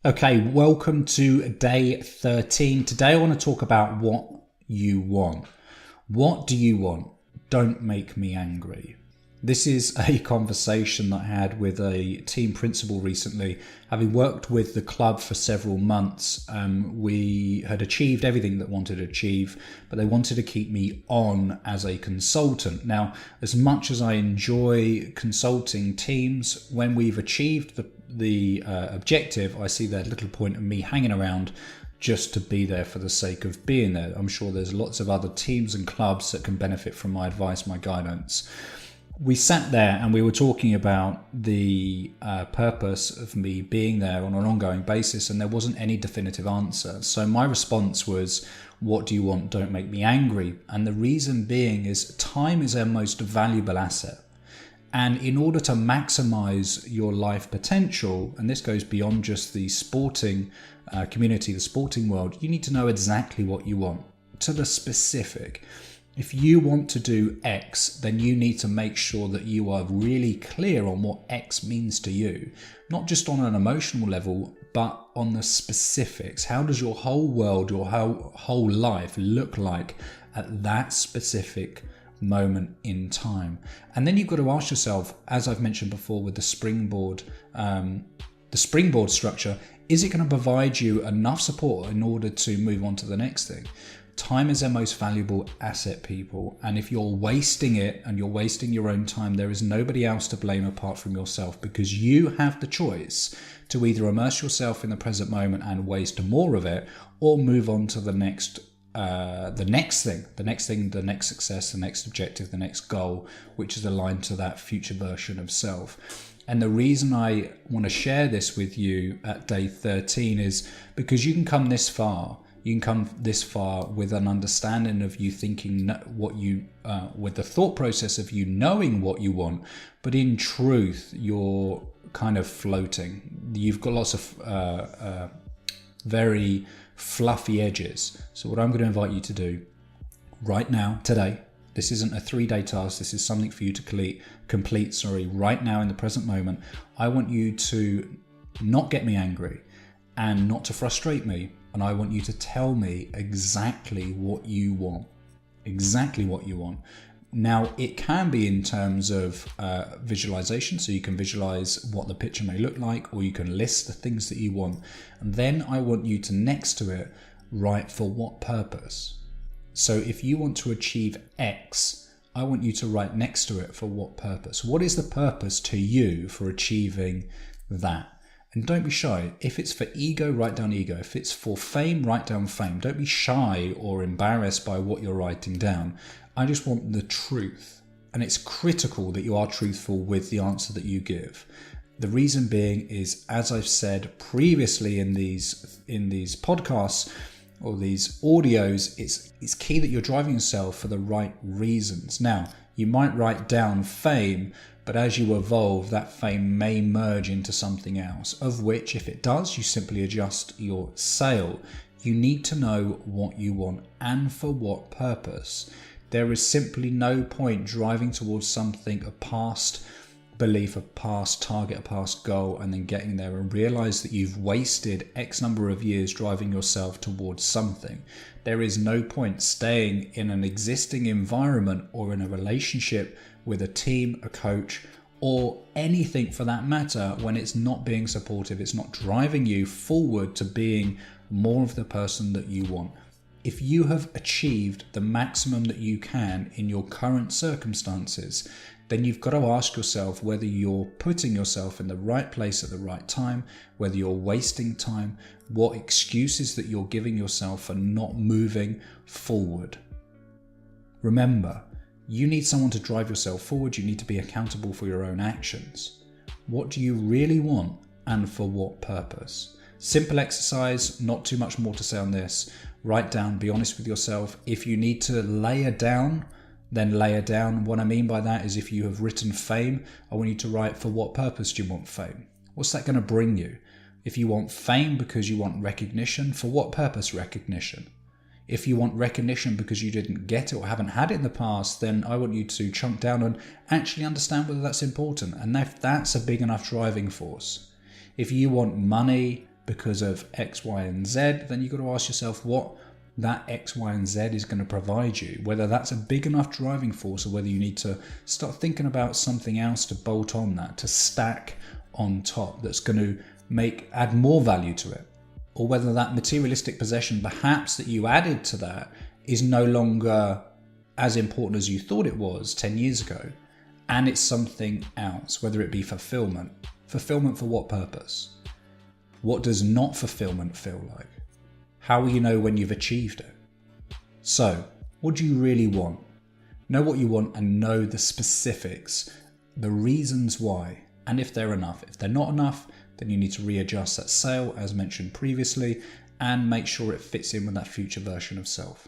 Okay, welcome to day 13. Today I want to talk about what you want. What do you want? Don't make me angry. This is a conversation that I had with a team principal recently. Having worked with the club for several months, we had achieved everything that wanted to achieve, but they wanted to keep me on as a consultant. Now, as much as I enjoy consulting teams, when we've achieved the objective, I see there's little point in me hanging around just to be there for the sake of being there. I'm sure there's lots of other teams and clubs that can benefit from my advice, my guidance. We sat there and we were talking about the purpose of me being there on an ongoing basis, and there wasn't any definitive answer. So my response was, what do you want? Don't make me angry. And the reason being is time is our most valuable asset. And in order to maximize your life potential, and this goes beyond just the sporting community, the sporting world, you need to know exactly what you want, to the specific. If you want to do X, then you need to make sure that you are really clear on what X means to you, not just on an emotional level, but on the specifics. How does your whole world, your whole life look like at that specific moment in time? And then you've got to ask yourself, as I've mentioned before with the springboard structure, is it going to provide you enough support in order to move on to the next thing? Time is our most valuable asset, people, and if you're wasting it and you're wasting your own time, there is nobody else to blame apart from yourself, because you have the choice to either immerse yourself in the present moment and waste more of it, or move on to the next thing, the next success, the next objective, the next goal, which is aligned to that future version of self. And the reason I want to share this with you at day 13 is because you can come this far. You can come this far with an understanding of you thinking what you, with the thought process of you knowing what you want, but in truth, you're kind of floating. You've got lots of very fluffy edges. So what I'm going to invite you to do right now, today, this isn't a 3-day task, this is something for you to complete right now in the present moment. I want you to not get me angry and not to frustrate me. And I want you to tell me exactly what you want. Exactly what you want. Now, it can be in terms of visualization, so you can visualize what the picture may look like, or you can list the things that you want. And then I want you to, next to it, write for what purpose. So if you want to achieve X, I want you to write next to it for what purpose. What is the purpose to you for achieving that? And don't be shy. If it's for ego, write down ego. If it's for fame, write down fame. Don't be shy or embarrassed by what you're writing down. I just want the truth. And it's critical that you are truthful with the answer that you give. The reason being is, as I've said previously in these podcasts or these audios, it's key that you're driving yourself for the right reasons. Now, you might write down fame, but as you evolve, that fame may merge into something else, of which, if it does, you simply adjust your sail. You need to know what you want and for what purpose. There is simply no point driving towards something, a past belief, a past target, a past goal, and then getting there and realize that you've wasted X number of years driving yourself towards something. There is no point staying in an existing environment or in a relationship with a team, a coach, or anything for that matter when it's not being supportive, it's not driving you forward to being more of the person that you want. If you have achieved the maximum that you can in your current circumstances, then you've got to ask yourself whether you're putting yourself in the right place at the right time, whether you're wasting time, what excuses that you're giving yourself for not moving forward. Remember, you need someone to drive yourself forward. You need to be accountable for your own actions. What do you really want and for what purpose? Simple exercise, not too much more to say on this. Write down, be honest with yourself. If you need to layer down, then layer down. What I mean by that is, if you have written fame, I want you to write, for what purpose do you want fame? What's that going to bring you? If you want fame because you want recognition, for what purpose recognition? If you want recognition because you didn't get it or haven't had it in the past, then I want you to chunk down and actually understand whether that's important and if that's a big enough driving force. If you want money, because of X, Y, and Z, then you've got to ask yourself what that X, Y, and Z is going to provide you, whether that's a big enough driving force or whether you need to start thinking about something else to bolt on that, to stack on top, that's going to add more value to it, or whether that materialistic possession perhaps that you added to that is no longer as important as you thought it was 10 years ago, and it's something else, whether it be fulfillment. Fulfillment for what purpose? What does not fulfillment feel like? How will you know when you've achieved it? So, what do you really want? Know what you want and know the specifics, the reasons why, and if they're enough. If they're not enough, then you need to readjust that sail as mentioned previously and make sure it fits in with that future version of self.